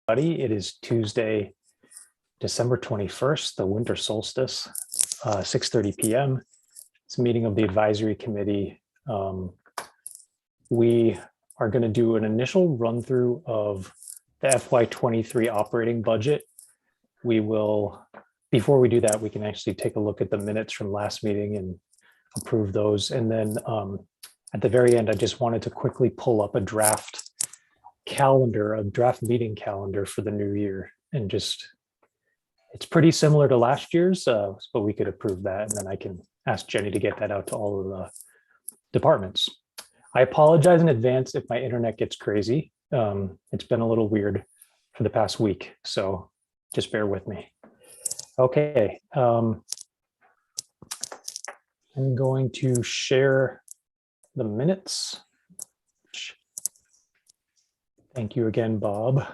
It is Tuesday, December 21st, the winter solstice, 6:30 p.m. It's a meeting of the advisory committee. We are going to do an initial run through of the FY23 operating budget. We will, before we do that, we can actually take a look at the minutes from last meeting and approve those. And then at the very end, I just wanted to quickly pull up a draft calendar, a draft meeting calendar for the new year. And just, it's pretty similar to last year's, but we could approve that. And then I can ask Jenny to get that out to all of the departments. I apologize in advance if my internet gets crazy. It's been a little weird for the past week, so just bear with me. Okay. I'm going to share the minutes. Thank you again, Bob.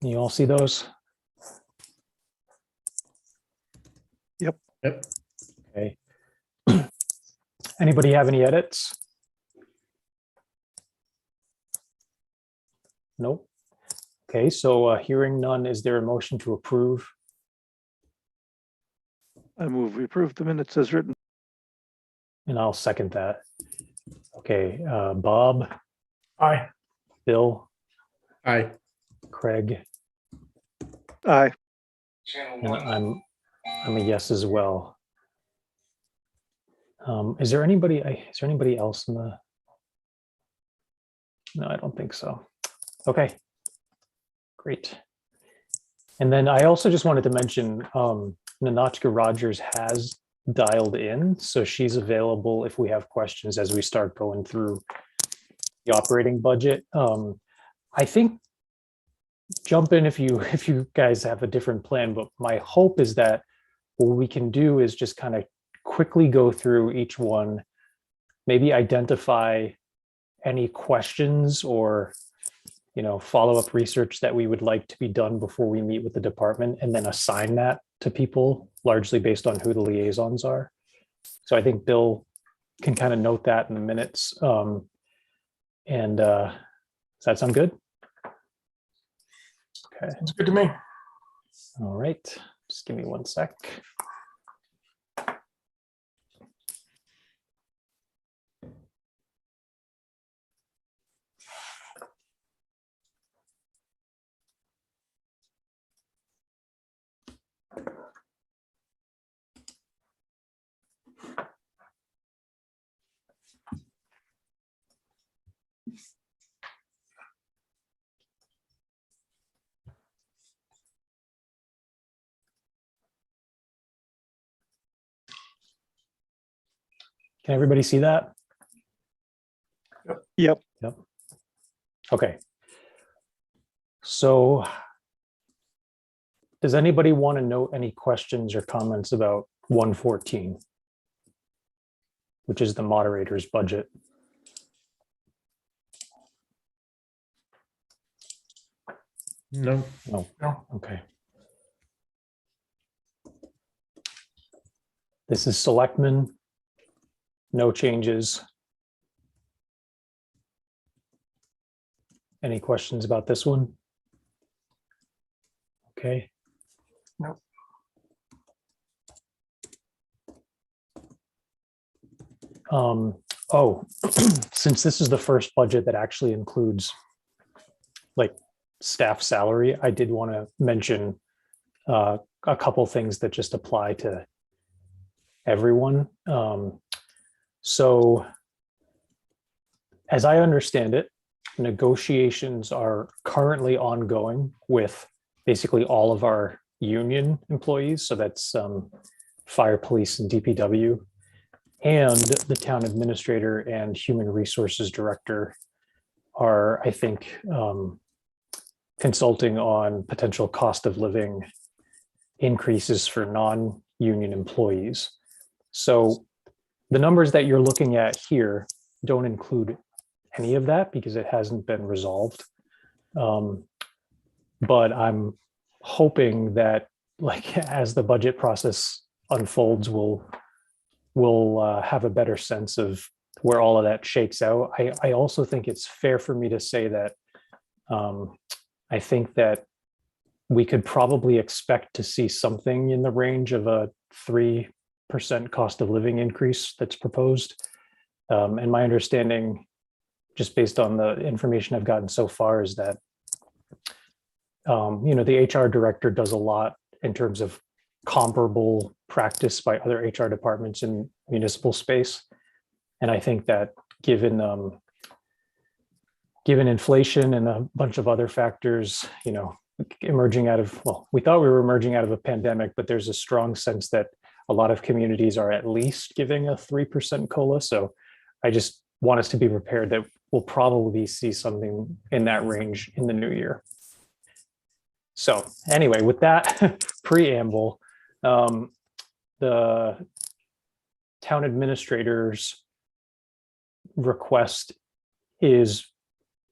You all see those? Yep. Okay. Anybody have any edits? Nope. Okay, so hearing none, is there a motion to approve? I move we approve the minutes as written. And I'll second that. Okay, Bob, Aye. Bill, Aye. Craig, Aye. and I'm a yes as well. Is there anybody else in the? No, I don't think so. Okay, great. And then I also just wanted to mention Nanachka Rogers has dialed in, so she's available if we have questions as we start going through the operating budget. I think jump in if you guys have a different plan, but my hope is that what we can do is just kind of quickly go through each one, maybe identify any questions or follow-up research that we would like to be done before we meet with the department, and then assign that to people largely based on who the liaisons are. So I think Bill can kind of note that in the minutes. Does that sound good? Okay. It's good to me. All right. Just give me one sec. Can everybody see that? Yep. Okay. So does anybody want to note any questions or comments about 114, which is the moderator's budget? No. No. No. Okay. This is selectmen. No changes. Any questions about this one? Okay. No. Oh, since this is the first budget that actually includes like staff salary, I did want to mention a couple things that just apply to everyone. So as I understand it, negotiations are currently ongoing with basically all of our union employees. So that's fire, police, and DPW, and the town administrator and human resources director are, I think, consulting on potential cost of living increases for non-union employees. So the numbers that you're looking at here don't include any of that because it hasn't been resolved. But I'm hoping that, like, as the budget process unfolds, we'll have a better sense of where all of that shakes out. I also think it's fair for me to say that I think that we could probably expect to see something in the range of a 3% cost of living increase that's proposed. And my understanding, just based on the information I've gotten so far, is that the HR director does a lot in terms of comparable practice by other HR departments in municipal space. And I think that given inflation and a bunch of other factors, emerging out of, well, we thought we were emerging out of a pandemic, but there's a strong sense that a lot of communities are at least giving a 3% COLA. So I just want us to be prepared that we'll probably see something in that range in the new year. So anyway, with that preamble, the town administrator's request is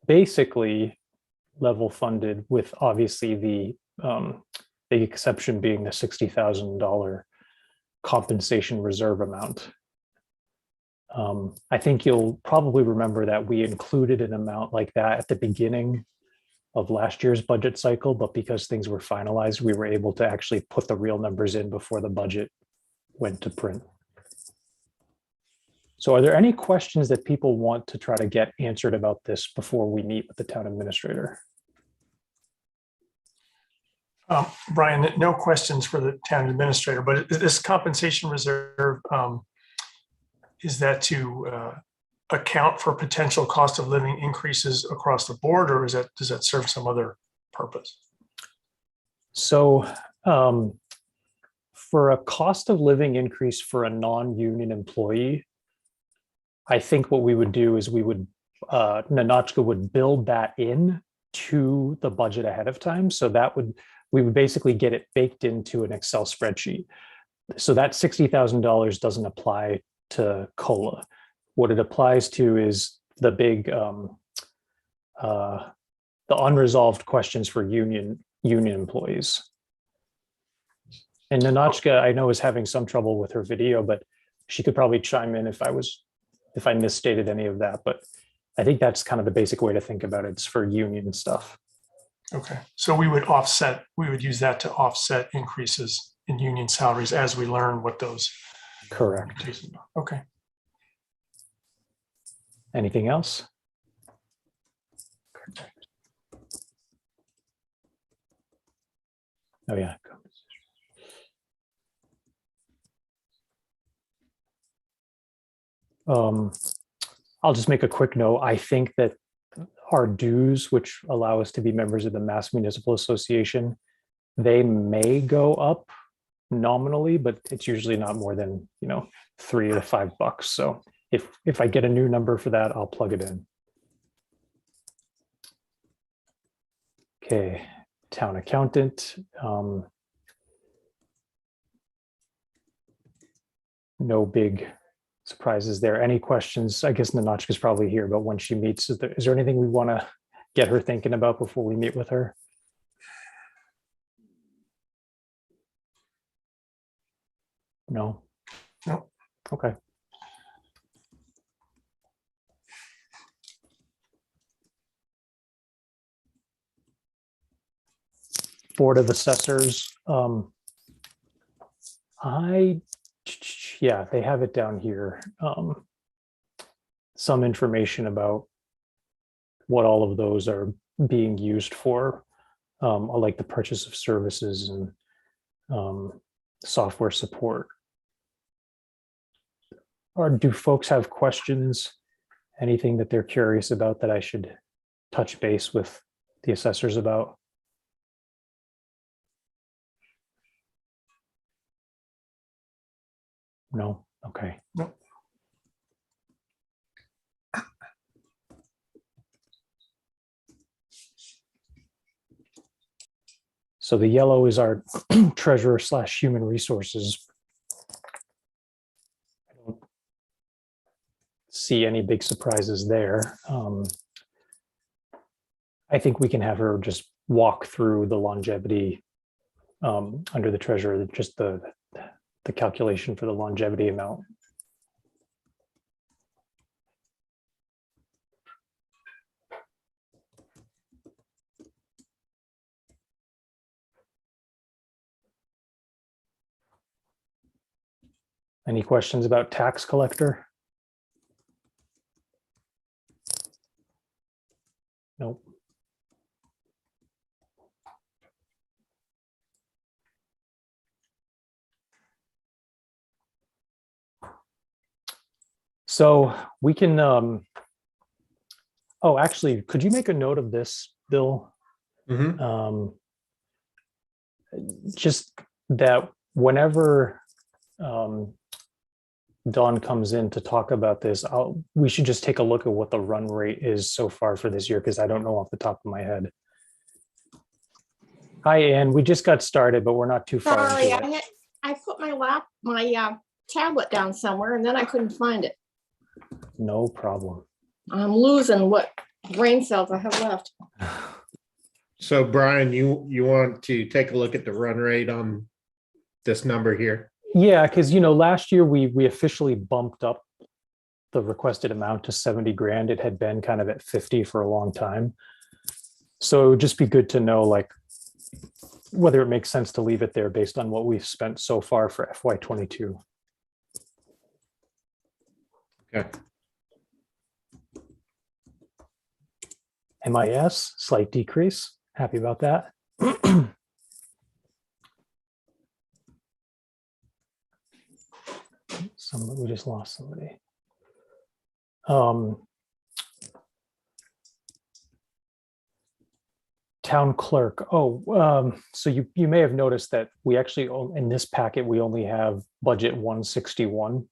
basically level funded, with obviously the exception being the $60,000 compensation reserve amount. I think you'll probably remember that we included an amount like that at the beginning of last year's budget cycle, but because things were finalized, we were able to actually put the real numbers in before the budget went to print. So are there any questions that people want to try to get answered about this before we meet with the town administrator? Brian, no questions for the town administrator, but this compensation reserve, is that to account for potential cost of living increases across the board, or does that serve some other purpose? So for a cost of living increase for a non-union employee, I think what we would do is Nanotchka would build that in to the budget ahead of time. So we would basically get it baked into an Excel spreadsheet. So that $60,000 doesn't apply to COLA. What it applies to is the big, the unresolved questions for union employees. And Nanotchka, I know, is having some trouble with her video, but she could probably chime in if I misstated any of that. But I think that's kind of the basic way to think about it. It's for union stuff. Okay, so we would use that to offset increases in union salaries as we learn what those. Correct. Okay. Anything else? Oh yeah. I'll just make a quick note. I think that our dues, which allow us to be members of the Mass Municipal Association, they may go up nominally, but it's usually not more than, $3 to $5. So if I get a new number for that, I'll plug it in. Okay, town accountant. No big surprises there. Any questions? I guess Nanotchka's probably here, but when she meets, is there anything we want to get her thinking about before we meet with her? No? No. Okay. Board of Assessors. Yeah, they have it down here. Some information about what all of those are being used for, like the purchase of services and software support. Or do folks have questions? Anything that they're curious about that I should touch base with the assessors about? No? Okay. No. So the yellow is our treasurer / human resources. I don't see any big surprises there. I think we can have her just walk through the longevity under the treasurer, just the calculation for the longevity amount. Any questions about tax collector? Nope. So we can, oh, actually, could you make a note of this, Bill? Mhm. Just that whenever Dawn comes in to talk about this, we should just take a look at what the run rate is so far for this year, because I don't know off the top of my head. Hi, Ann. We just got started, but we're not too far Sorry, into it. I put my tablet down somewhere and then I couldn't find it. No problem. I'm losing what brain cells I have left. So Brian, you want to take a look at the run rate on this number here? Yeah, because last year we officially bumped up the requested amount to 70 grand. It had been kind of at 50 for a long time. So it would just be good to know like whether it makes sense to leave it there based on what we've spent so far for FY22. Okay. MIS, slight decrease. Happy about that. We just lost somebody. Town clerk. Oh, so you may have noticed that we actually, in this packet, we only have budget 161,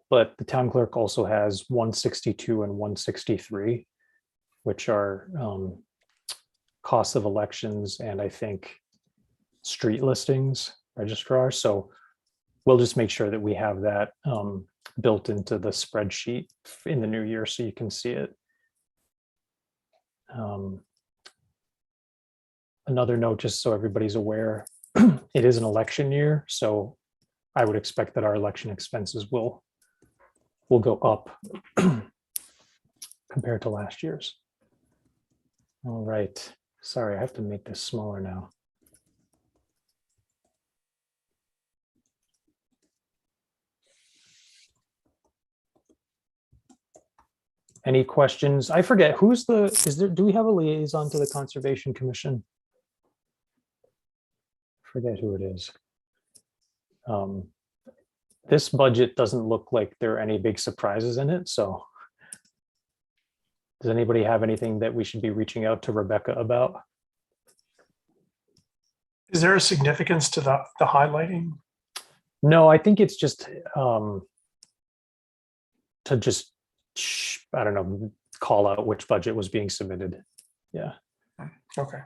but the town clerk also has 162 and 163, which are costs of elections and I think street listings registrar. So we'll just make sure that we have that built into the spreadsheet in the new year so you can see it. Another note, just so everybody's aware, it is an election year, so I would expect that our election expenses will go up compared to last year's. All right, sorry, I have to make this smaller now. Any questions? I forget, do we have a liaison to the Conservation Commission? Forget who it is. This budget doesn't look like there are any big surprises in it, so does anybody have anything that we should be reaching out to Rebecca about? Is there a significance to the highlighting? No, I think it's just to just, I don't know, call out which budget was being submitted. Yeah. Okay.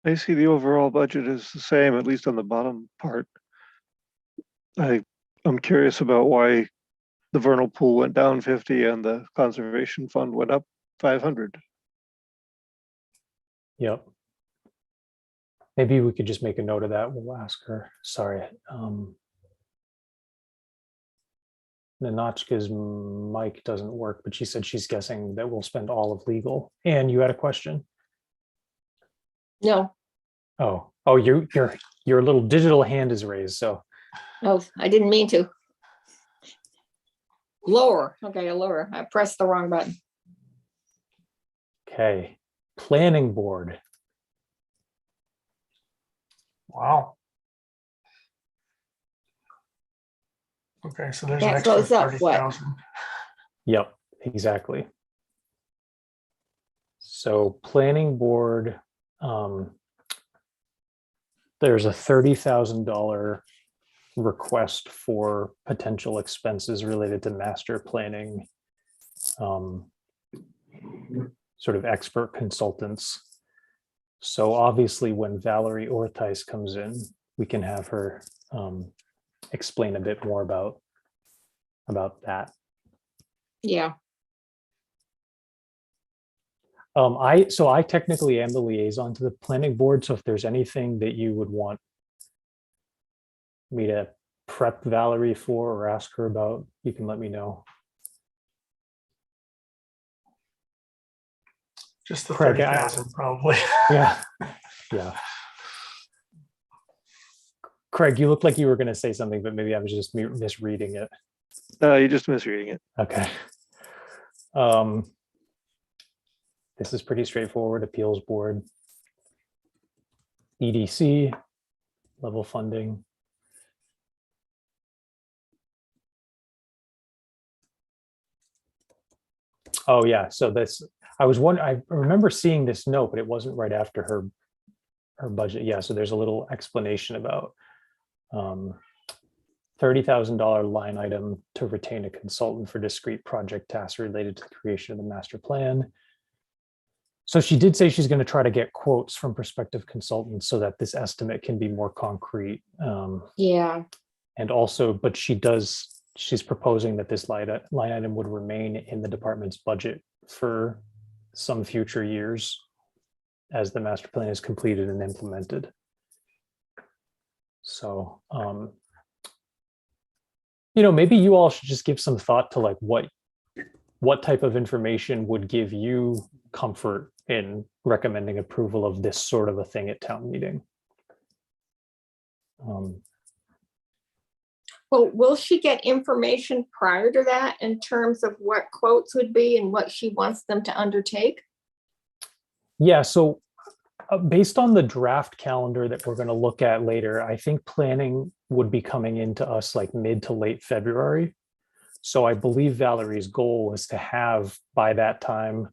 I see the overall budget is the same, at least on the bottom part. I'm curious about why the vernal pool went down 50 and the conservation fund went up 500. Yep. Maybe we could just make a note of that. We'll ask her. Sorry. Nanotchka's mic doesn't work, but she said she's guessing that we'll spend all of legal. And you had a question? No, Oh, your little digital hand is raised. So oh, I didn't mean to. Lower, okay, lower. I pressed the wrong button. okay, planning board. Wow. Okay, so there's an That extra goes up, what? 30,000. Yep, exactly. So planning board, there's a $30,000 request for potential expenses related to master planning, sort of expert consultants. So obviously when Valerie Ortheis comes in, we can have her explain a bit more about that. Yeah, I technically am the liaison to the planning board. So if there's anything that you would want me to prep Valerie for or ask her about, you can let me know. Just the Craig, 30,000 probably. Yeah, yeah. Craig, you look like you were going to say something, but maybe I was just misreading it. No, you're just misreading it. Okay. Um, this is pretty straightforward. Appeals board, EDC, level funding. Oh yeah, so this, I remember seeing this note, but it wasn't right after her budget. Yeah, so there's a little explanation about $30,000 line item to retain a consultant for discrete project tasks related to the creation of the master plan. So she did say she's going to try to get quotes from prospective consultants so that this estimate can be more concrete. Yeah, And also, but she's proposing that this line item would remain in the department's budget for some future years as the master plan is completed and implemented. So, maybe you all should just give some thought to like what type of information would give you comfort in recommending approval of this sort of a thing at town meeting. well, will she get information prior to that in terms of what quotes would be and what she wants them to undertake? Yeah, so based on the draft calendar that we're going to look at later, I think planning would be coming into us like mid to late February. So I believe Valerie's goal is to have by that time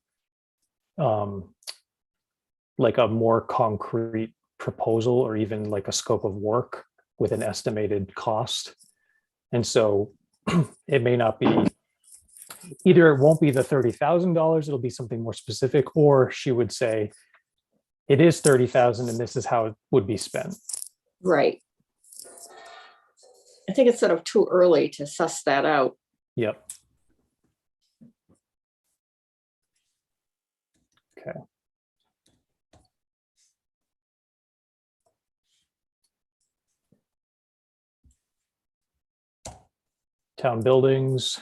like a more concrete proposal or even like a scope of work with an estimated cost. And so it may not be, either it won't be the $30,000, it'll be something more specific, or she would say, it is 30,000 and this is how it would be spent. Right. I think it's sort of too early to suss that out. Yep. Okay. Town buildings.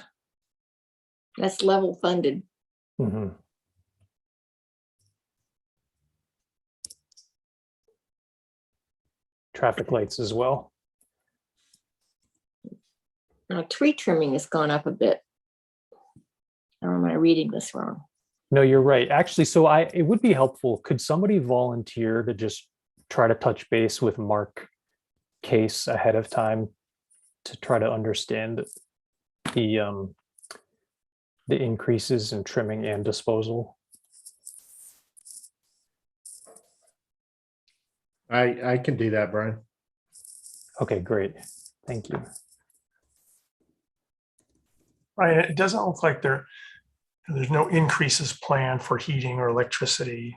That's level funded. Mhm. Traffic lights as well. Now, tree trimming has gone up a bit. Or am I reading this wrong? No, you're right. Actually, so it would be helpful. Could somebody volunteer to just try to touch base with Mark Case ahead of time to try to understand the increases in trimming and disposal? I can do that, Brian. Okay, great. Thank you. Right, it doesn't look like there's no increases planned for heating or electricity.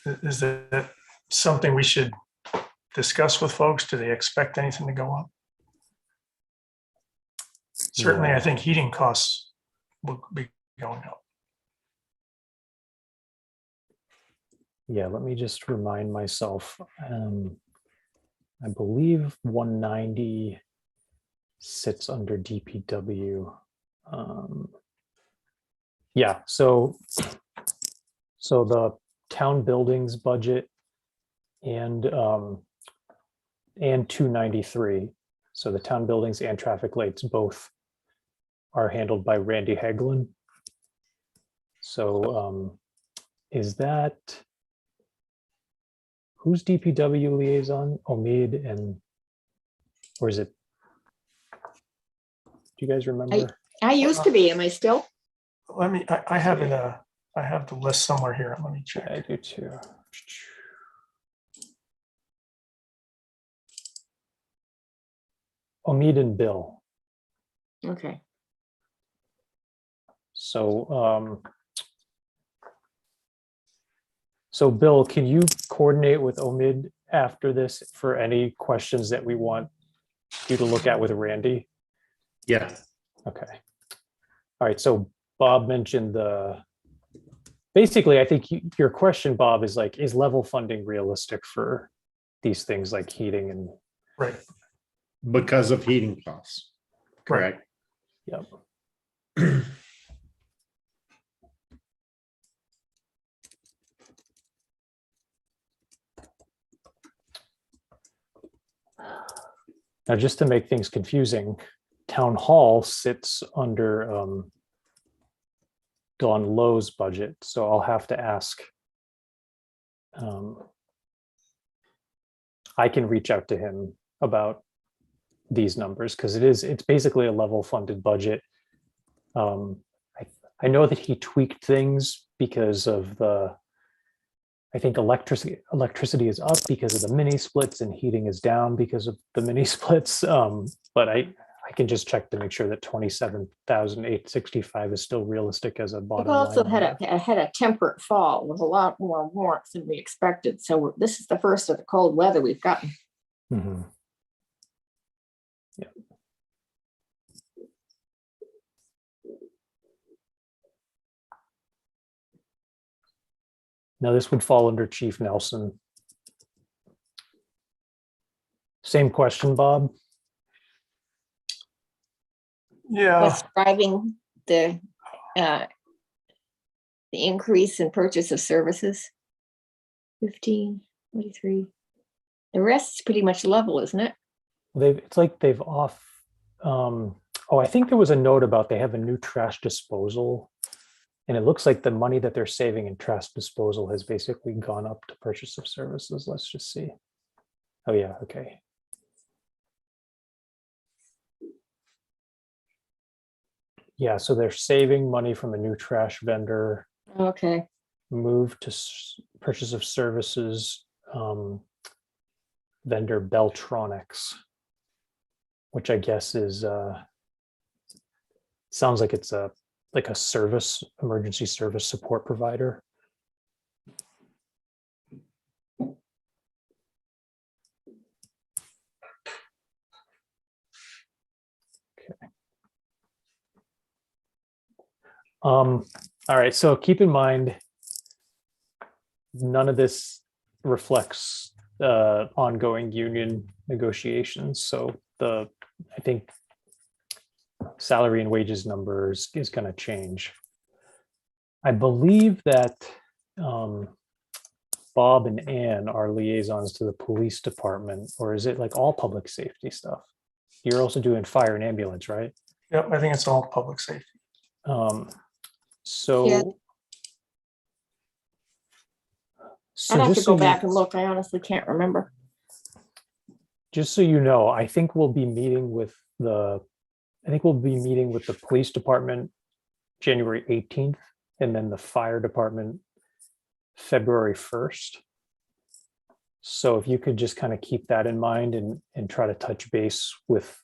Is that something we should discuss with folks? Do they expect anything to go up? Certainly, Yeah. I think heating costs will be going up. Yeah, let me just remind myself. I believe 190 sits under DPW. Yeah, so the town buildings budget and 293. So the town buildings and traffic lights both are handled by Randy Haglin. So is that, who's DPW liaison? Omid and, or is it? Do you guys remember? I used to be, am I still? I have it, I have the list somewhere here. Let me check. I do too. Omid and Bill. Okay. So, so Bill, can you coordinate with Omid after this for any questions that we want you to look at with Randy? Yeah. Okay. All right. So Bob mentioned basically, I think your question, Bob, is like, is level funding realistic for these things like heating and? Right. Because of heating costs. Correct. Yep. Now, just to make things confusing, town hall sits under Dawn Lowe's budget, so I'll have to ask. I can reach out to him about these numbers because it's basically a level funded budget. I know that he tweaked things because of I think electricity is up because of the mini splits and heating is down because of the mini splits. But I can just check to make sure that 27,865 is still realistic as a We've bottom also line. had a temperate fall with a lot more warmth than we expected. So this is the first of the cold weather we've gotten. Mhm. Yeah. Now this would fall under Chief Nelson. Same question, Bob. Yeah, What's driving the increase in purchase of services? 15, 23. The rest is pretty much level, isn't it? It's like they've off. Oh, I think there was a note about they have a new trash disposal. And it looks like the money that they're saving in trash disposal has basically gone up to purchase of services. Let's just see. Oh yeah, okay. Yeah, so they're saving money from a new trash vendor, Okay. move to purchase of services, vendor Beltronics, which I guess is, sounds like it's like a emergency service support provider. Okay. All right, so keep in mind, none of this reflects ongoing union negotiations. So I think salary and wages numbers is going to change. I believe that Bob and Ann are liaisons to the police department, or is it like all public safety stuff? You're also doing fire and ambulance, right? yep, I think it's all public safety. So, Yeah. so I'd have to just go so back and look. I honestly can't remember. just so you know, I think we'll be meeting with the police department January 18th, and then the fire department February 1st. So if you could just kind of keep that in mind and try to touch base with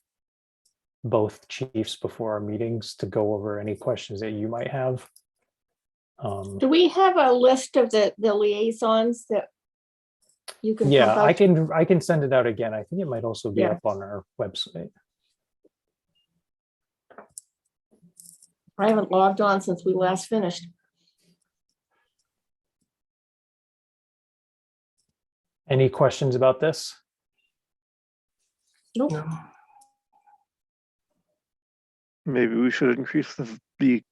both chiefs before our meetings to go over any questions that you might have. Do we have a list of the liaisons that you can? Yeah, pump out? I can send it out again. I think it might also be Yeah. up on our website. I haven't logged on since we last finished. Any questions about this? Nope. No. Maybe we should increase the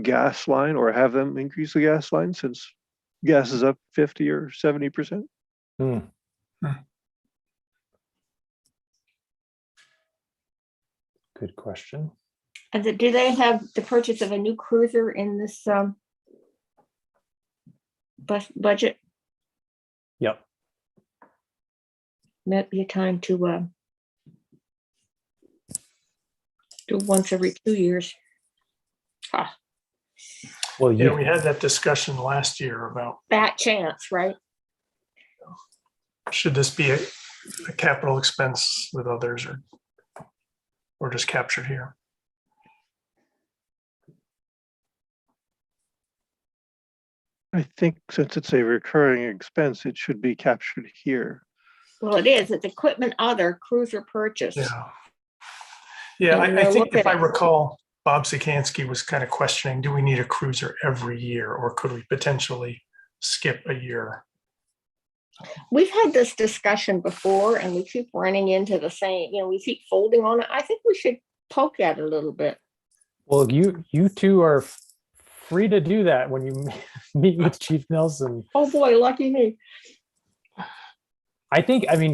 gas line or have them increase the gas line since gas is up 50 or 70%. Hmm. Good question. And do they have the purchase of a new cruiser in this budget? Yep. Might be a time to do once every 2 years. Ah, Well, Yeah, we had that discussion last year about fat chance, right? should this be a capital expense with others or just captured here? I think since it's a recurring expense, it should be captured here. Well, it is. It's equipment other cruiser purchase. Yeah. Yeah, And I we'll think look if at I it. recall, Bob Sikansky was kind of questioning, do we need a cruiser every year or could we potentially skip a year? We've had this discussion before and we keep running into the same, we keep folding on it. I think we should poke at it a little bit. Well, you two are free to do that when you meet with Chief Nelson. Oh boy, lucky me. I think, I mean,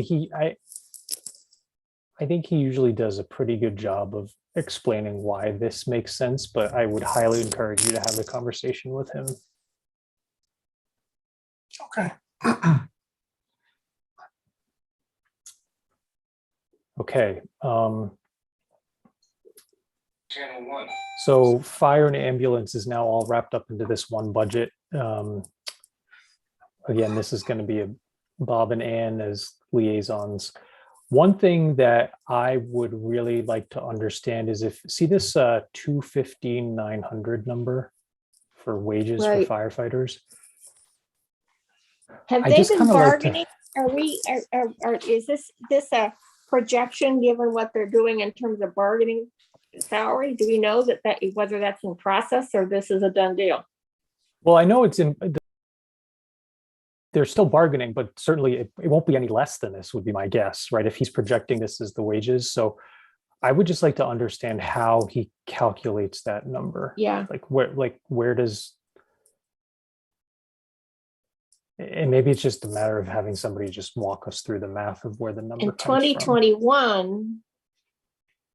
I think he usually does a pretty good job of explaining why this makes sense, but I would highly encourage you to have the conversation with him. Okay. Okay. So fire and ambulance is now all wrapped up into this one budget. Again, this is going to be a Bob and Ann as liaisons. One thing that I would really like to understand is see this 215,900 number for wages Right. for firefighters. Have I they just been kinda like to- bargaining? Is this a projection given what they're doing in terms of bargaining salary? Do we know that whether that's in process or this is a done deal? Well, I know they're still bargaining, but certainly it won't be any less than this would be my guess, right? If he's projecting this as the wages. So I would just like to understand how he calculates that number. Yeah, Where does, and maybe it's just a matter of having somebody just walk us through the math of where the number in comes from. 2021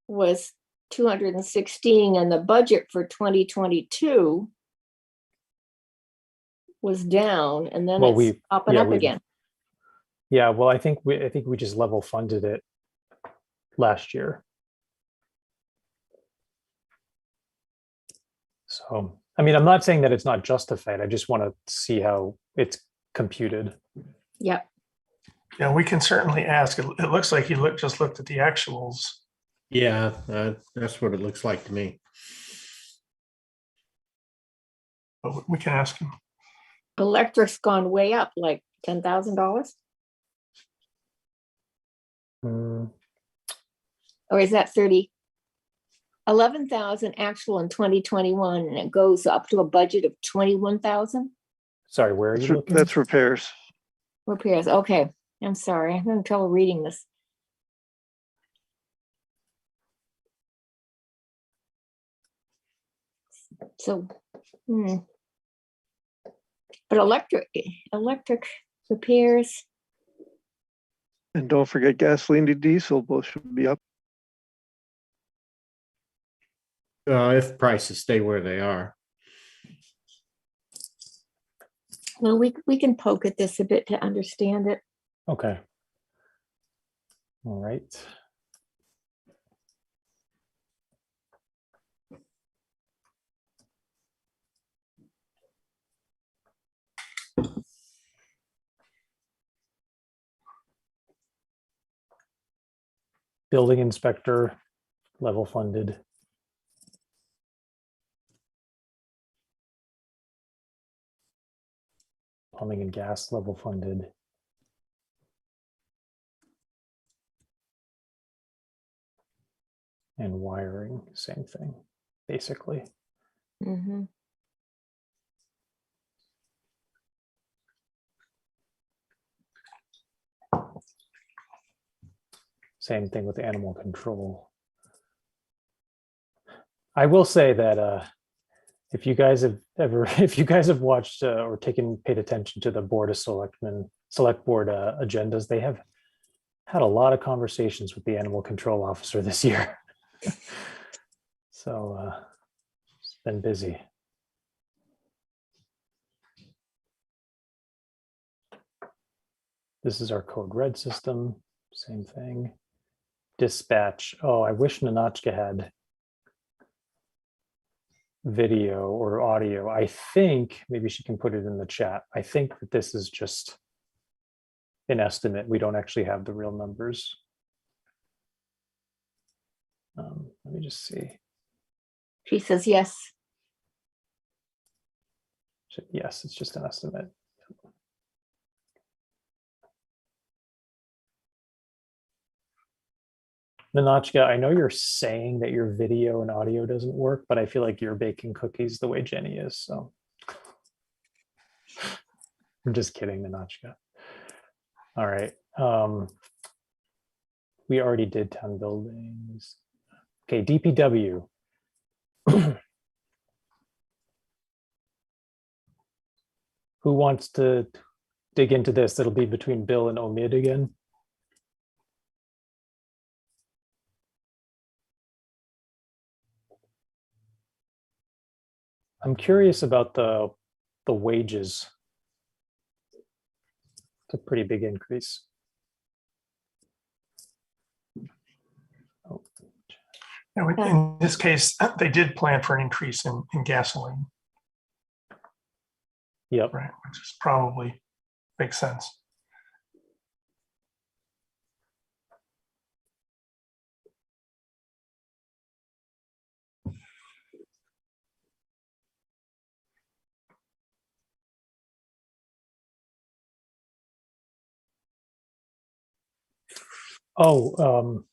was 216 and the budget for 2022 was down and then Well, it's up and up we- again. Yeah, well, I think we just level funded it last year. So, I mean, I'm not saying that it's not justified. I just want to see how it's computed. Yep. Yeah, we can certainly ask. It looks like he just looked at the actuals. Yeah, that's what it looks like to me. But we can ask him. Electric's gone way up, like $10,000, Mm, or is that 30? 11,000 actual in 2021, and it goes up to a budget of 21,000 sorry, where are you looking? That's repairs. repairs. Okay, I'm sorry, I'm having trouble reading this. So, but electric repairs. And don't forget gasoline and diesel, both should be up. If prices stay where they are. Well, we can poke at this a bit to understand it. Okay. All right. Building inspector, level funded. Plumbing and gas, level funded. And wiring, same thing, basically. Mhm. Same thing with animal control. I will say that if you guys have watched or paid attention to the Board of Select Board agendas, they have had a lot of conversations with the animal control officer this year. So it's been busy. This is our code red system, same thing. Dispatch. Oh, I wish Nanachka had video or audio. I think maybe she can put it in the chat. I think that this is just an estimate. We don't actually have the real numbers. Let me just see. She says yes. Yes, it's just an estimate. Nanachka, I know you're saying that your video and audio doesn't work, but I feel like you're baking cookies the way Jenny is. So I'm just kidding, Nanachka. All right. We already did town buildings. Okay, DPW. Who wants to dig into this? It'll be between Bill and Omid again. I'm curious about the wages. It's a pretty big increase. Oh, Now, in this case, they did plan for an increase in gasoline, yep. right? Which is probably makes sense. Oh,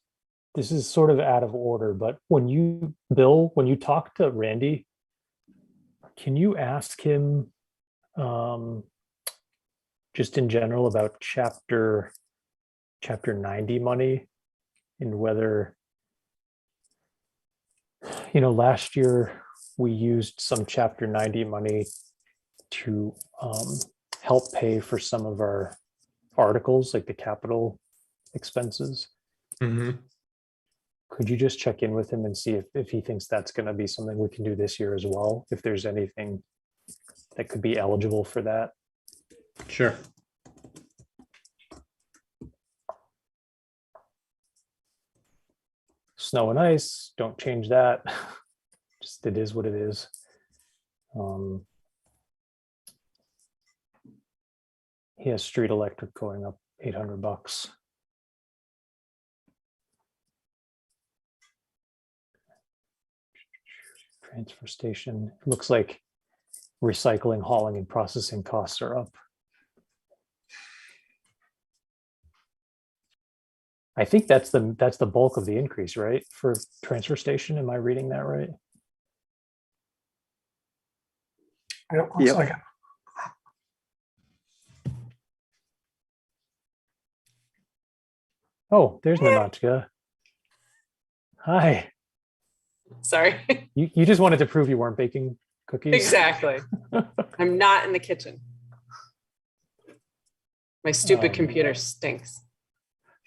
this is sort of out of order, but Bill, when you talk to Randy, can you ask him just in general about chapter 90 money and whether, last year we used some chapter 90 money to help pay for some of our articles, like the capital expenses. Mhm. Could you just check in with him and see if he thinks that's going to be something we can do this year as well? If there's anything that could be eligible for that? Sure. Snow and ice, don't change that. Just it is what it is. He has street electric going up $800. Transfer station, it looks like recycling, hauling, and processing costs are up. I think that's the bulk of the increase, right? For transfer station, am I reading that right? Yep, looks Yep. like it. Oh, there's Nanachka. Hi. Sorry. You just wanted to prove you weren't baking cookies? Exactly. I'm not in the kitchen. My stupid computer stinks.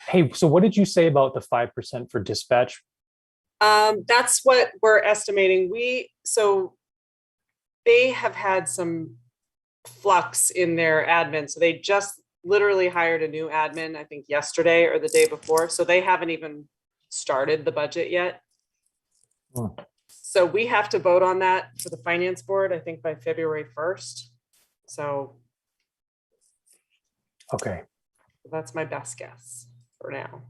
Hey, so what did you say about the 5% for dispatch? That's what we're estimating. So they have had some flux in their admin. So they just literally hired a new admin, I think yesterday or the day before. So they haven't even started the budget yet. Hmm. So we have to vote on that for the finance board, I think by February 1st. So Okay. that's my best guess for now.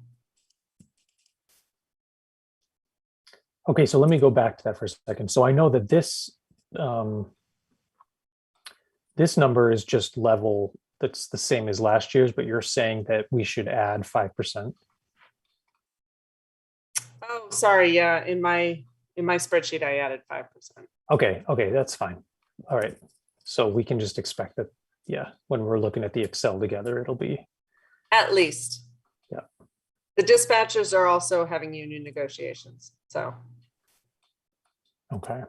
Okay, so let me go back to that for a second. So I know that this number is just level, that's the same as last year's, but you're saying that we should add 5%. Oh, sorry. Yeah, in my spreadsheet, I added 5%. Okay, that's fine. All right. So we can just expect that, yeah, when we're looking at the Excel together, it'll be. At least. Yeah. The dispatchers are also having union negotiations. So. Okay.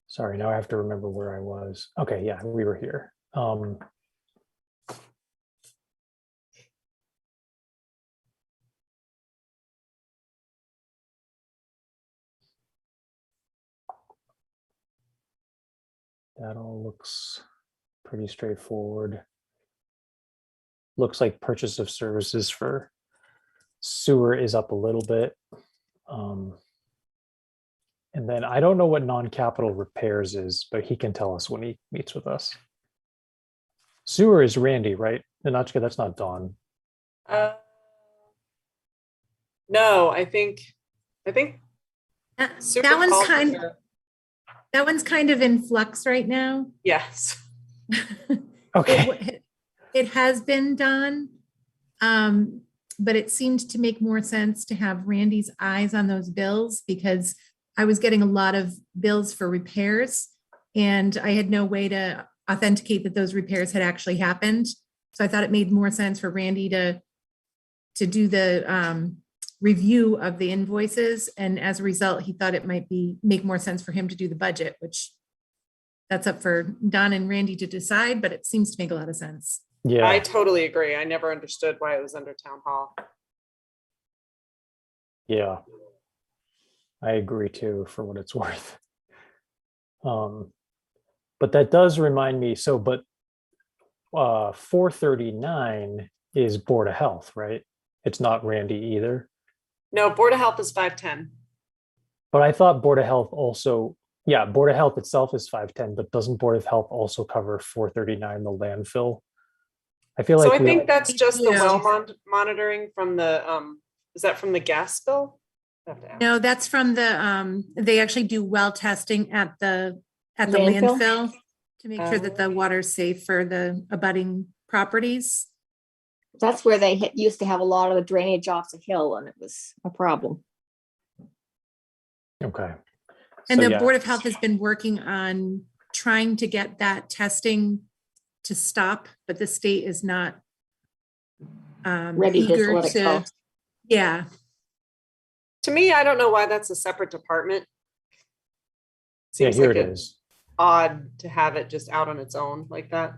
Sorry, now I have to remember where I was. Okay, yeah, we were here. That all looks pretty straightforward. Looks like purchase of services for sewer is up a little bit. And then I don't know what non-capital repairs is, but he can tell us when he meets with us. Sewer is Randy, right? Nanachka, that's not Dawn. No, I think That Super one's Paul- that one's kind of in flux right now. Yes. Okay. It has been done, but it seemed to make more sense to have Randy's eyes on those bills because I was getting a lot of bills for repairs and I had no way to authenticate that those repairs had actually happened. So I thought it made more sense for Randy to do the review of the invoices. And as a result, he thought it might make more sense for him to do the budget, which that's up for Don and Randy to decide, but it seems to make a lot of sense. Yeah. I totally agree. I never understood why it was under town hall. Yeah. I agree too, for what it's worth. But that does remind me, so, but 439 is Board of Health, right? It's not Randy either. No, Board of Health is 510. But I thought Board of Health also, yeah, Board of Health itself is 510, but doesn't Board of Health also cover 439, the landfill? I feel So like I think that's just the Yeah. well monitoring from the, is that from the gas bill? I have to ask. No, that's from the, they actually do well testing at the Landfill? landfill to make sure that the water's safe for the abutting properties. That's where they used to have a lot of the drainage off the hill and it was a problem. Okay. And So, the yeah. Board of Health has been working on trying to get that testing to stop, but the state is not Ready to eager let it go. to, yeah. To me, I don't know why that's a separate department. Yeah, Seems here like it a is. odd to have it just out on its own like that.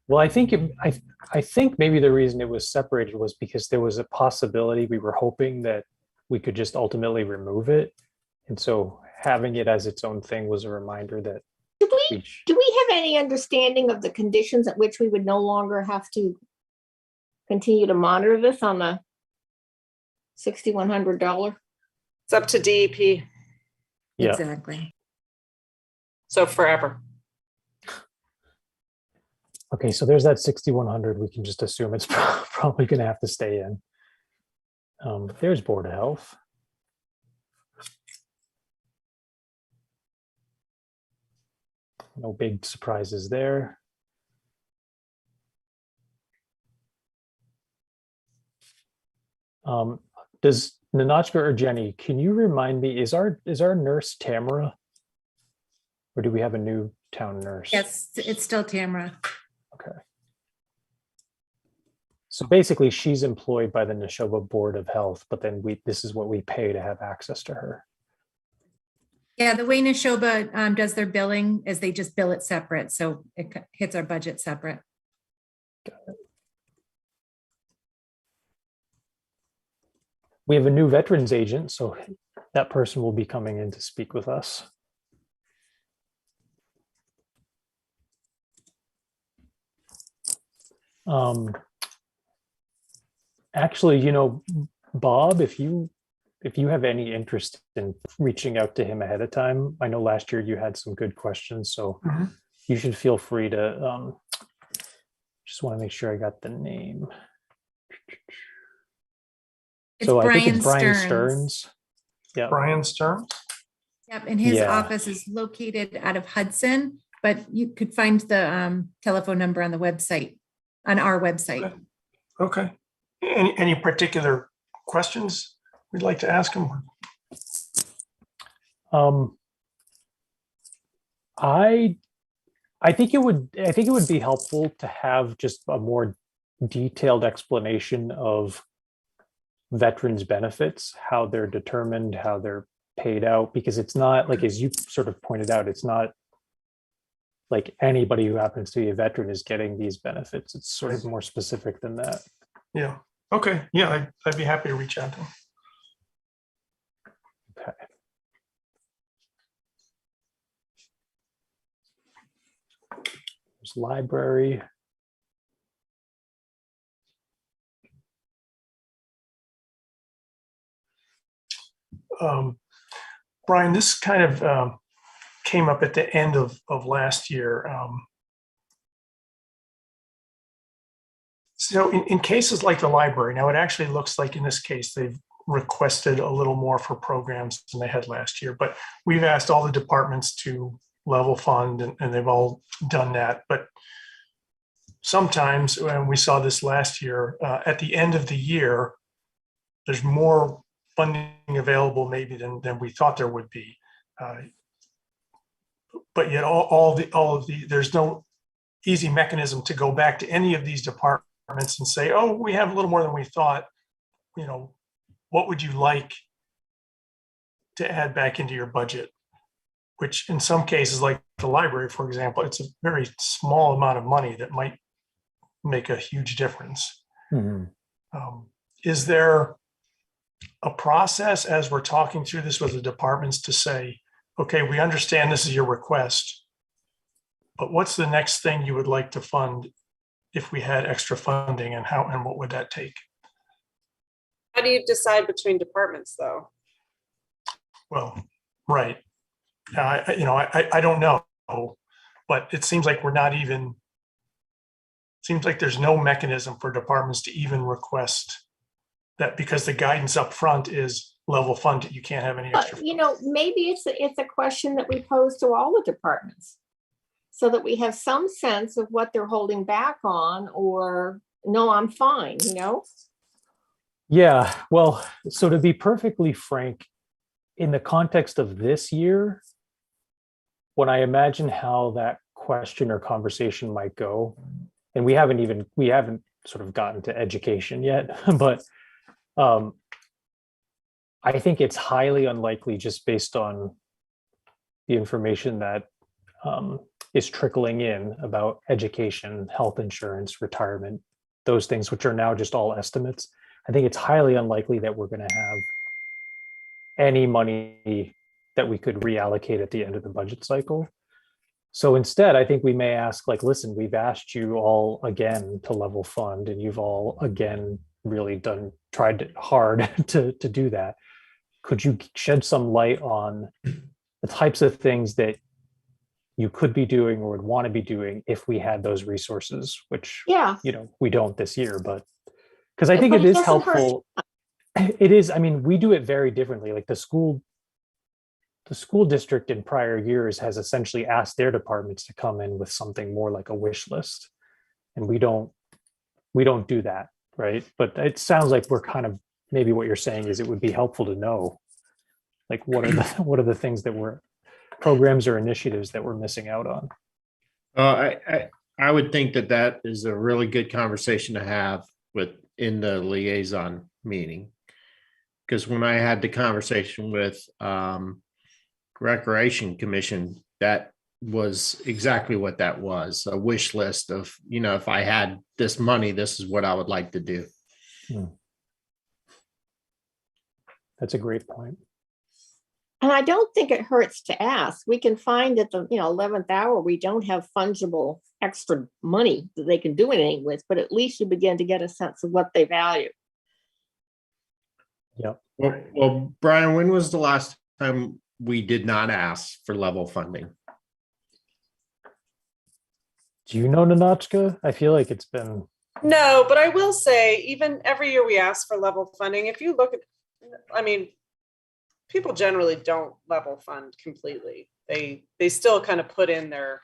Well, I think I think maybe the reason it was separated was because there was a possibility we were hoping that we could just ultimately remove it, and so having it as its own thing was a reminder that Do we, we sh- do we have any understanding of the conditions at which we would no longer have to continue to monitor this on the $6,100? It's up to DEP, yeah. Exactly. so forever. Okay, so there's that 6,100. We can just assume it's probably going to have to stay in. There's Board of Health. No big surprises there. Does Ninotchka or Jenny, can you remind me, is our nurse Tamara? Or do we have a new town nurse? Yes, it's still Tamara. Okay. So basically she's employed by the Neshoba Board of Health, but then this is what we pay to have access to her. Yeah, the way Neshoba does their billing is they just bill it separate, so it hits our budget separate. We have a new veterans agent, so that person will be coming in to speak with us. Actually, Bob, if you have any interest in reaching out to him ahead of time, I know last year you had some good questions, so Mhm. you should feel free to, just want to make sure I got the name. It's So I think Brian it's Brian Stearns. Stearns. Yeah. Brian Stearns? Yep, and his Yeah. office is located out of Hudson, but you could find the telephone number on the website, on our website. Okay. Any particular questions we'd like to ask him? I think it would be helpful to have just a more detailed explanation of veterans benefits, how they're determined, how they're paid out, because it's not like, as you sort of pointed out, it's not like anybody who happens to be a veteran is getting these benefits. It's sort of more specific than that. Yeah. Okay. Yeah, I'd be happy to reach out to him. Okay. There's library. Brian, this kind of came up at the end of last year. So in cases like the library, now it actually looks like in this case, they've requested a little more for programs than they had last year, but we've asked all the departments to level fund and they've all done that. But sometimes, when we saw this last year, at the end of the year, there's more funding available maybe than we thought there would be. But yet there's no easy mechanism to go back to any of these departments and say, oh, we have a little more than we thought. What would you like to add back into your budget? Which in some cases, like the library, for example, it's a very small amount of money that might make a huge difference. Mhm. Is there a process as we're talking through this with the departments to say, okay, we understand this is your request, but what's the next thing you would like to fund if we had extra funding, and how, and what would that take? How do you decide between departments, though? Well, right. I don't know, but it seems like we're not even, seems like there's no mechanism for departments to even request that, because the guidance up front is level funded. You can't have any extra. But, maybe it's a question that we pose to all the departments, so that we have some sense of what they're holding back on, or no, I'm fine, Yeah, well, so to be perfectly frank, in the context of this year, when I imagine how that question or conversation might go, and we haven't sort of gotten to education yet, but I think it's highly unlikely, just based on the information that is trickling in about education, health insurance, retirement, those things, which are now just all estimates. I think it's highly unlikely that we're going to have any money that we could reallocate at the end of the budget cycle. So instead, I think we may ask, like, listen, we've asked you all again to level fund, and you've all again really tried hard to do that. Could you shed some light on the types of things that you could be doing or would want to be doing if we had those resources, which, Yeah. We don't this year, but because I think But it it is doesn't hurt. helpful. It is, I mean, we do it very differently. Like the school district in prior years has essentially asked their departments to come in with something more like a wish list. And we don't do that, right? But it sounds like we're kind of, maybe what you're saying is it would be helpful to know, like, what are the things that we're, programs or initiatives that we're missing out on. I would think that is a really good conversation to have in the liaison meeting. Because when I had the conversation with Recreation Commission, that was exactly what that was, a wish list of, if I had this money, this is what I would like to do. That's a great point. And I don't think it hurts to ask. We can find at the 11th hour, we don't have fungible extra money that they can do anything with, but at least you begin to get a sense of what they value. Yep. Well, Brian, when was the last time we did not ask for level funding? Do you know, Nanachka? I feel like it's been. No, but I will say, even every year we ask for level funding. If you look at, people generally don't level fund completely. They still kind of put in their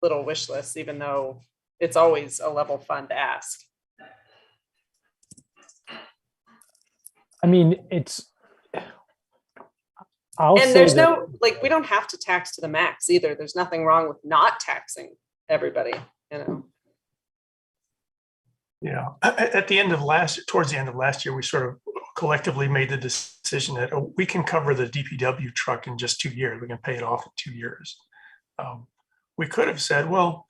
little wish list, even though it's always a level fund ask. I mean, And there's no, we don't have to tax to the max either. There's nothing wrong with not taxing everybody, Yeah, towards the end of last year, we sort of collectively made the decision that we can cover the DPW truck in just 2 years. We can pay it off in 2 years. We could have said, well,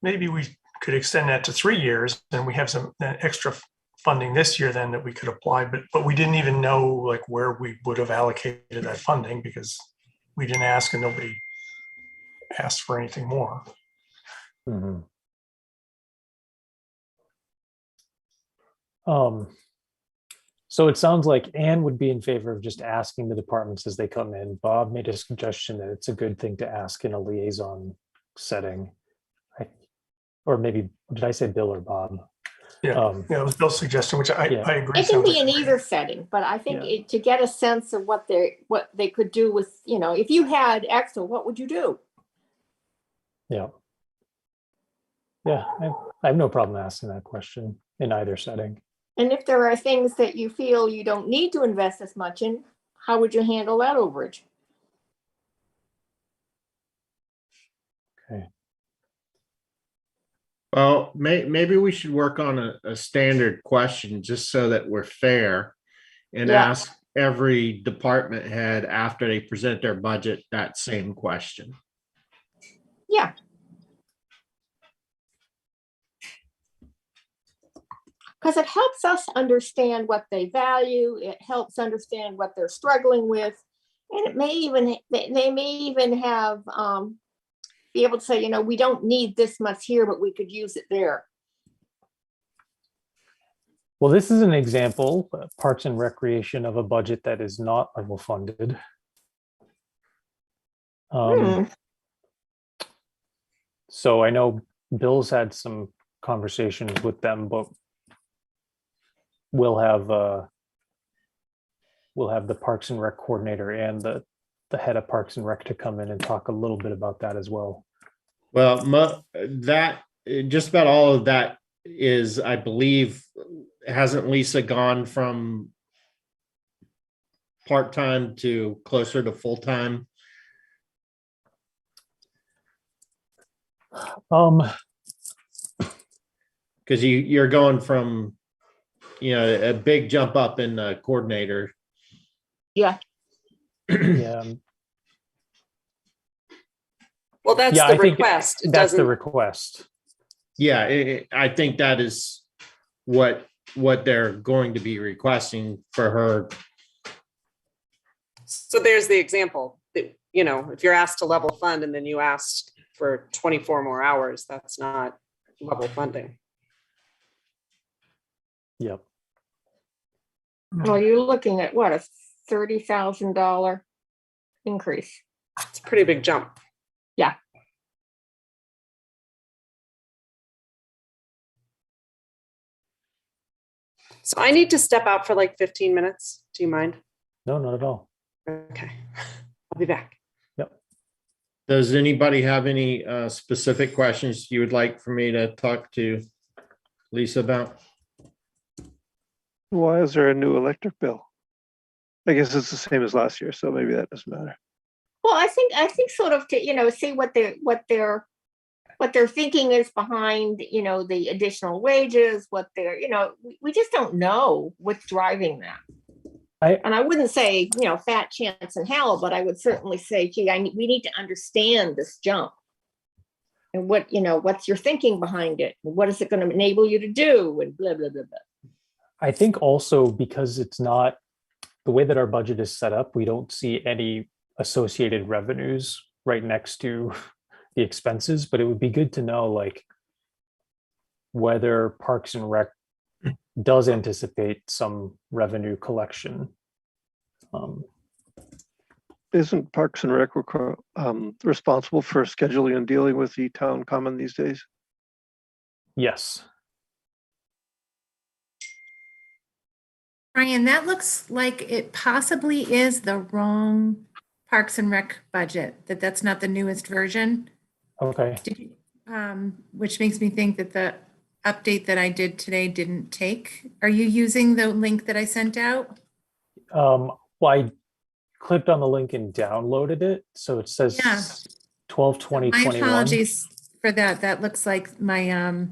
maybe we could extend that to 3 years, and we have some extra funding this year then that we could apply, but we didn't even know where we would have allocated that funding, because we didn't ask and nobody asked for anything more. Mm-hmm. So it sounds like Anne would be in favor of just asking the departments as they come in. Bob made a suggestion that it's a good thing to ask in a liaison setting. Or maybe, did I say Bill or Bob? Yeah, it was Bill's suggestion, which I agree. It can be in either setting, but I think to get a sense of what they could do with, if you had extra, what would you do? Yeah. Yeah, I have no problem asking that question in either setting. And if there are things that you feel you don't need to invest as much in, how would you handle that overage? Okay. Well, maybe we should work on a standard question just so that we're fair, and ask every department head after they present their budget that same question. Yeah. Because it helps us understand what they value. It helps understand what they're struggling with. And it may even, they may even have, be able to say, we don't need this much here, but we could use it there. Well, this is an example, Parks and Recreation, of a budget that is not level funded. So I know Bill's had some conversations with them, but we'll have the Parks and Rec coordinator and the head of Parks and Rec to come in and talk a little bit about that as well. Well, just about all of that is, I believe, hasn't Lisa gone from part-time to closer to full-time? Because you're going from, a big jump up in coordinator. Yeah. Yeah, Well, that's yeah, the I think request. It that's the doesn't, request. Yeah, I think that is what they're going to be requesting for her. so there's the example that, if you're asked to level fund and then you asked for 24 more hours, that's not level funding. Yep. Well, you're looking at what, a $30,000 increase. It's a pretty big jump. Yeah. So I need to step out for like 15 minutes. Do you mind? No, not at all. Okay. I'll be back. Does anybody have any specific questions you would like for me to talk to Lisa about? Why is there a new electric bill? I guess it's the same as last year, so maybe that doesn't matter. Well, I think sort of to, see what their thinking is behind, the additional wages, what they're, we just don't know what's driving that. And I wouldn't say, fat chance in hell, but I would certainly say, gee, we need to understand this jump. And what's your thinking behind it? What is it going to enable you to do? And blah, blah, blah, blah. I think also because it's not the way that our budget is set up, we don't see any associated revenues right next to the expenses, but it would be good to know like whether Parks and Rec does anticipate some revenue collection. Isn't Parks and Rec responsible for scheduling and dealing with the town common these days? Yes. Brian, that looks like it possibly is the wrong Parks and Rec budget, that's not the newest version. Okay. Which makes me think that the update that I did today didn't take. Are you using the link that I sent out? Well, I clicked on the link and downloaded it. So it says Yeah. 12/20/21. My apologies for that. That looks like my, I'll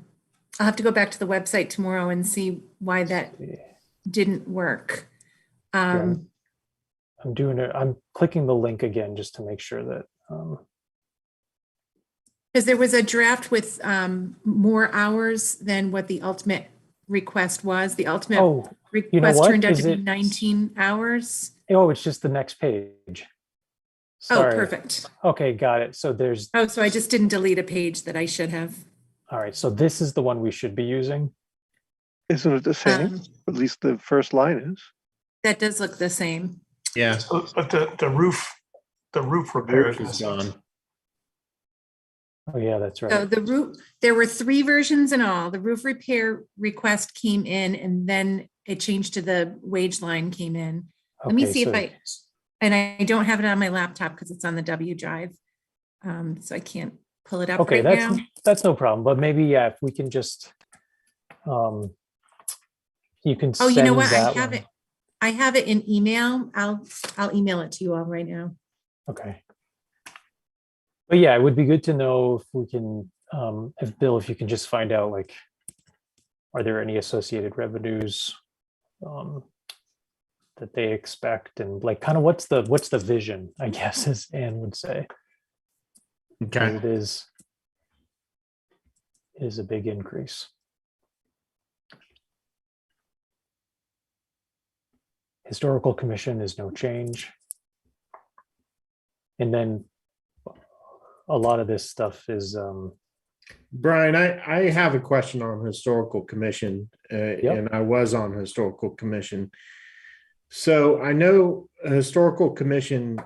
have to go back to the website tomorrow and see why that didn't work. Yeah. I'm doing it. I'm clicking the link again just to make sure that. Because there was a draft with more hours than what the ultimate request was. The ultimate request turned out to be 19 hours. Oh, it's just the next page. Sorry. Oh, perfect. Okay, got it. So there's. Oh, so I just didn't delete a page that I should have. All right, so this is the one we should be using. Isn't it the same? At least the first line is. That does look the same. Yeah. So, but the roof repair is gone. Oh yeah, that's right. So the roof, there were 3 versions in all. The roof repair request came in and then it changed to the wage line came in. Let me see if and I don't have it on my laptop because it's on the W drive. So I can't pull it up right now. That's no problem. But maybe, yeah, if we can just, you can send you know what? that I have it. I have it in email. I'll email it to you all right now. Okay. But yeah, it would be good to know if we can, if you can just find out, like, are there any associated revenues that they expect, and like kind of what's the vision, I guess, as Anne would say. Okay. It is a big increase. Historical Commission is no change. And then a lot of this stuff is, Brian, I have a question on historical commission, and I was on historical commission. So I know a historical commission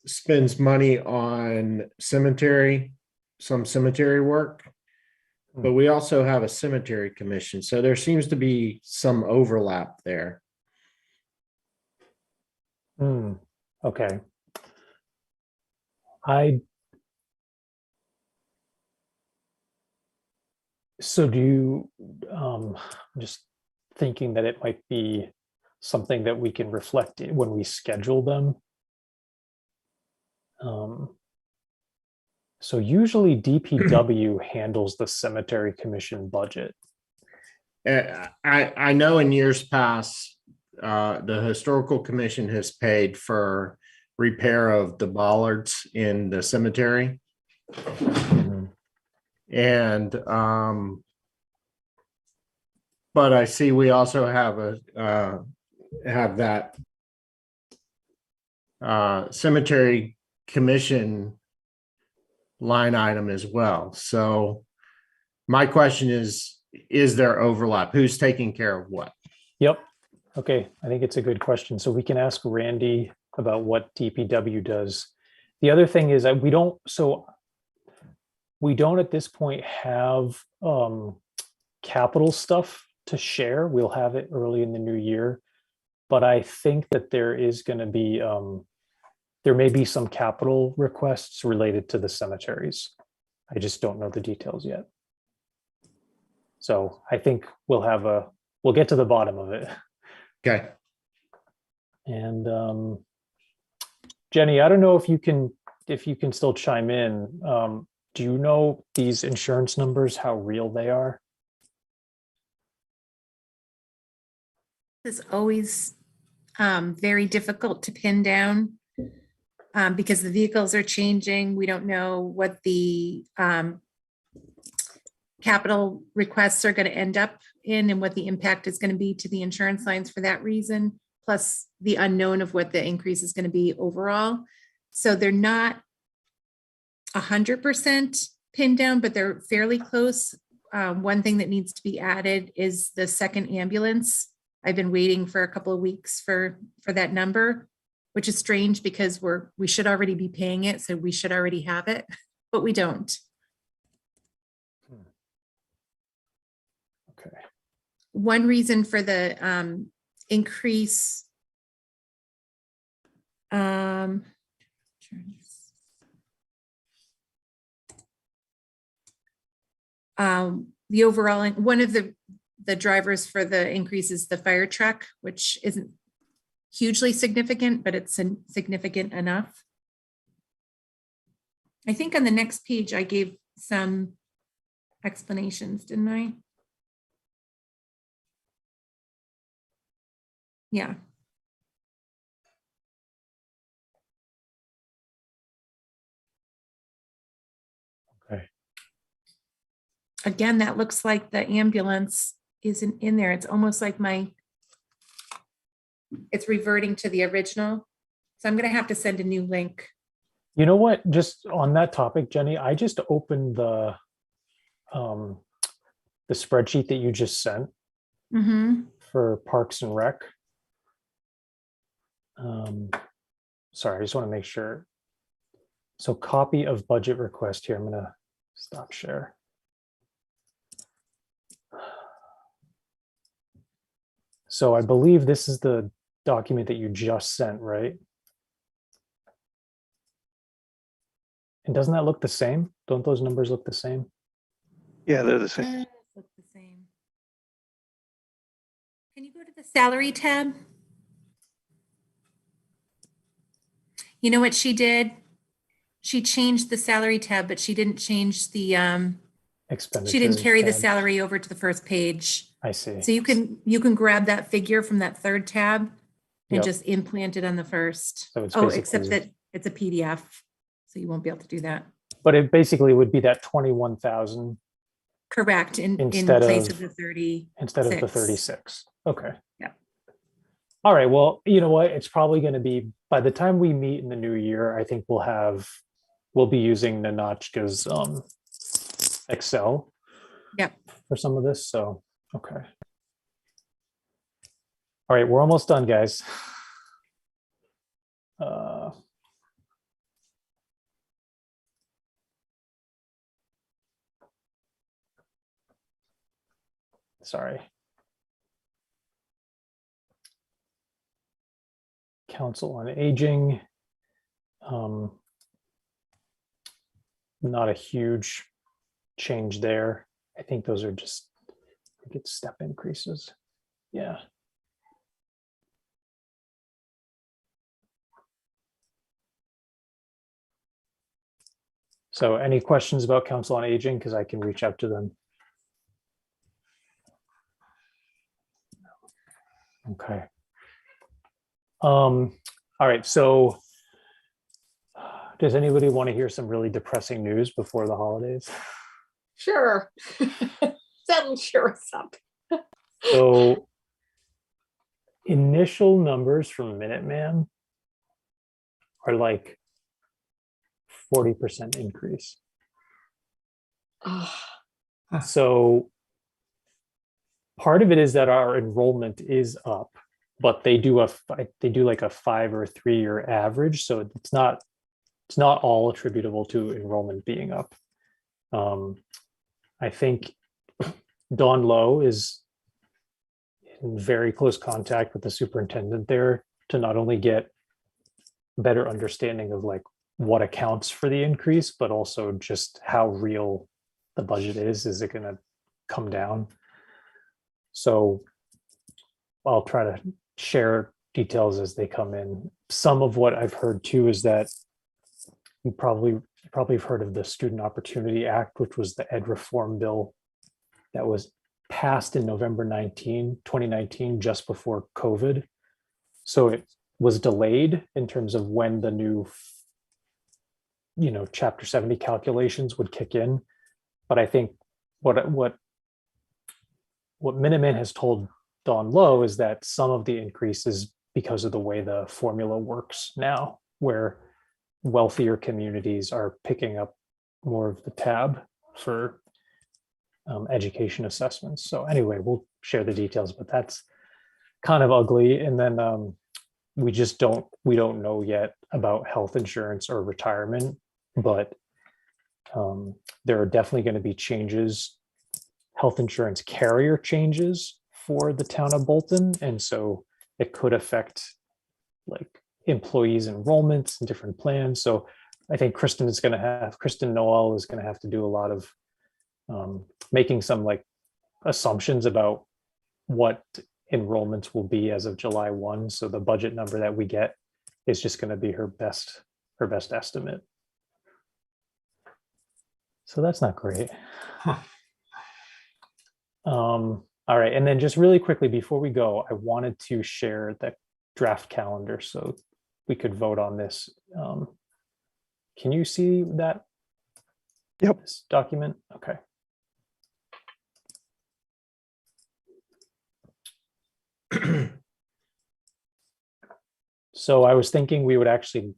spends money on some cemetery work, but we also have a cemetery commission. So there seems to be some overlap there. okay. So do you, I'm just thinking that it might be something that we can reflect when we schedule them. So usually DPW handles the cemetery commission budget. I know in years past, the historical commission has paid for repair of the bollards in the cemetery. And but I see we also have that cemetery commission line item as well. So my question is there overlap? Who's taking care of what? Yep. Okay. I think it's a good question. So we can ask Randy about what DPW does. The other thing is that we don't at this point have capital stuff to share. We'll have it early in the new year, but I think that there is going to be, there may be some capital requests related to the cemeteries. I just don't know the details yet. So I think we'll get to the bottom of it. Okay. And Jenny, I don't know if you can still chime in. Do you know these insurance numbers, how real they are? It's always very difficult to pin down because the vehicles are changing. We don't know what the capital requests are going to end up in and what the impact is going to be to the insurance lines for that reason, plus the unknown of what the increase is going to be overall. So they're not 100% pinned down, but they're fairly close. One thing that needs to be added is the second ambulance. I've been waiting for a couple of weeks for that number, which is strange because we should already be paying it, so we should already have it, but we don't. Okay. One reason for the increase, the overall, one of the drivers for the increase is the fire truck, which isn't hugely significant, but it's significant enough. I think on the next page, I gave some explanations, didn't I? Yeah. Okay. Again, that looks like the ambulance isn't in there. It's almost like it's reverting to the original. So I'm going to have to send a new link. You know what? Just on that topic, Jenny, I just opened the spreadsheet that you just sent for Parks and Rec. Sorry, I just want to make sure. So copy of budget request here. I'm going to stop share. So I believe this is the document that you just sent, right? And doesn't that look the same? Don't those numbers look the same? Yeah, they're the same. Look the same. Can you go to the salary tab? You know what she did? She changed the salary tab, but she didn't change the Expenditure she didn't carry the tab. salary over to the first page. I see. So you can grab that figure from that third tab and Yep. just implant it on the first. So it's Oh, basically- except that it's a PDF, so you won't be able to do that. But it basically would be that 21,000 Correct, in Instead place of- of the 30. instead of the 6. 36. Okay. Yeah. All right, well, you know what? It's probably going to be by the time we meet in the new year, I think we'll be using Nanachka's Excel Yep. for some of this. So, okay. All right, we're almost done, guys. Sorry. Council on Aging. Not a huge change there. I think those are just, I think it's step increases. Yeah. So any questions about Council on Aging? Because I can reach out to them. Okay. All right. So does anybody want to hear some really depressing news before the holidays? Sure. That'll cheer us up. So initial numbers from Minuteman are like 40% increase. Oh, So part of it is that our enrollment is up, but they do like a 5 or 3 year average. So it's not all attributable to enrollment being up. I think Dawn Lowe is in very close contact with the superintendent there to not only get better understanding of like what accounts for the increase, but also just how real the budget is. Is it going to come down? So I'll try to share details as they come in. Some of what I've heard too is that you probably have heard of the Student Opportunity Act, which was the ed reform bill that was passed in November 2019, just before COVID. So it was delayed in terms of when the new, Chapter 70 calculations would kick in. But I think what Minuteman has told Dawn Lowe is that some of the increase is because of the way the formula works now, where wealthier communities are picking up more of the tab for education assessments. So anyway, we'll share the details, but that's kind of ugly. And then we don't know yet about health insurance or retirement, but there are definitely going to be changes, health insurance carrier changes for the town of Bolton. And so it could affect like employees' enrollments and different plans. So I think Kristen Noel is going to have to do a lot of making some like assumptions about what enrollments will be as of July 1. So the budget number that we get is just going to be her best estimate. So that's not great. All right. And then just really quickly before we go, I wanted to share the draft calendar so we could vote on this. Can you see that? Yep. This document? Okay. So I was thinking we would actually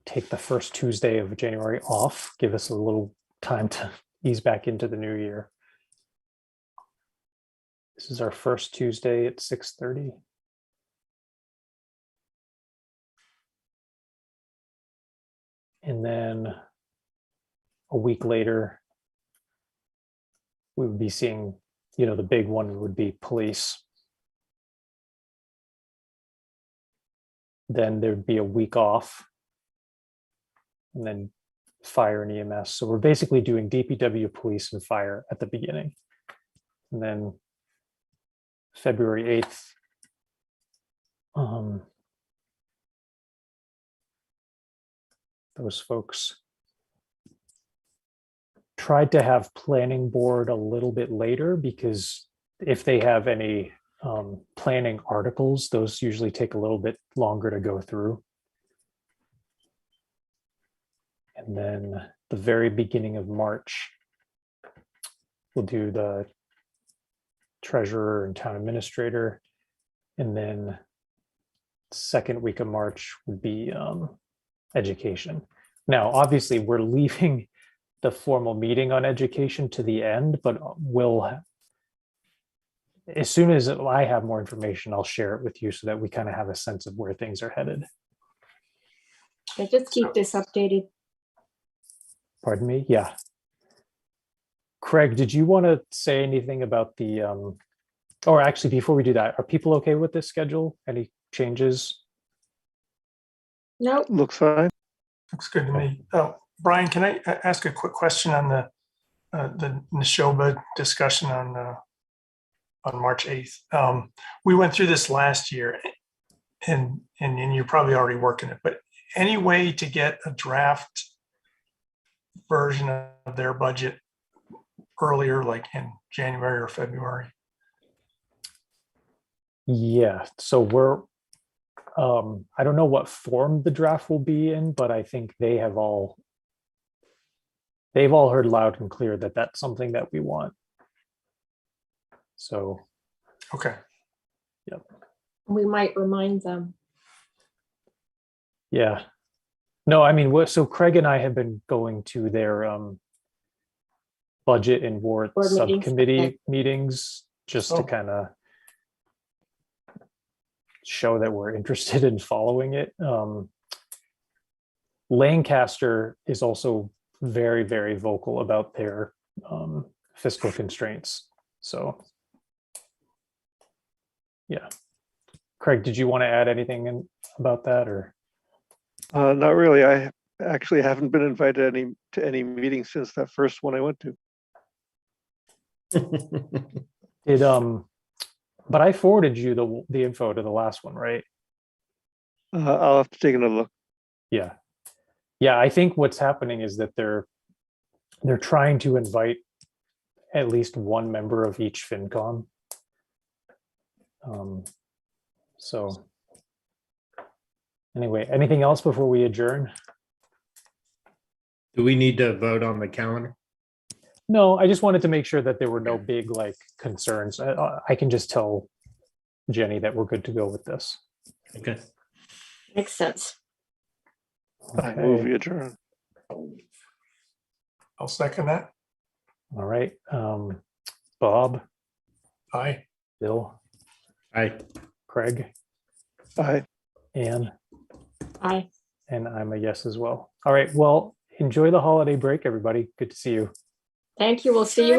take the first Tuesday of January off, give us a little time to ease back into the new year. This is our first Tuesday at 6:30. And then a week later, we would be seeing, the big one would be police. Then there'd be a week off. And then fire and EMS. So we're basically doing DPW, police, and fire at the beginning. And then February 8th, those folks tried to have planning board a little bit later because if they have any planning articles, those usually take a little bit longer to go through. And then the very beginning of March, we'll do the treasurer and town administrator. And then second week of March would be education. Now, obviously, we're leaving the formal meeting on education to the end, but as soon as I have more information, I'll share it with you so that we kind of have a sense of where things are headed. Yeah, just keep this updated. Pardon me? Yeah. Craig, did you want to say anything about the, or actually, before we do that, are people okay with this schedule? Any changes? Nope. Looks fine. Looks good to me. Oh, Brian, can I ask a quick question on the Neshoba discussion on March 8th? We went through this last year, and you're probably already working it, but any way to get a draft version of their budget earlier, like in January or February? Yeah, so we're, I don't know what form the draft will be in, but I think they've all heard loud and clear that that's something that we want. So, Okay. yep. We might remind them. Yeah. No, I mean, so Craig and I have been going to their budget and warrant Board meetings, subcommittee okay. meetings just to Oh. kind of show that we're interested in following it. Lancaster is also very, very vocal about their fiscal constraints. So, yeah. Craig, did you want to add anything about that, or? Not really. I actually haven't been invited to any meetings since that first one I went to. But I forwarded you the info to the last one, right? I'll have to take another look. Yeah. Yeah, I think what's happening is that they're trying to invite at least one member of each FinCom. So anyway, anything else before we adjourn? Do we need to vote on the calendar? No, I just wanted to make sure that there were no big like concerns. I can just tell Jenny that we're good to go with this. Okay. Makes sense. I move Okay. we adjourn. I'll second that. All right. Bob, Aye. Bill, Aye. Craig, Aye. Ann, Aye. and I'm a yes as well. All right. Well, enjoy the holiday break, everybody. Good to see you. Thank you. We'll see you.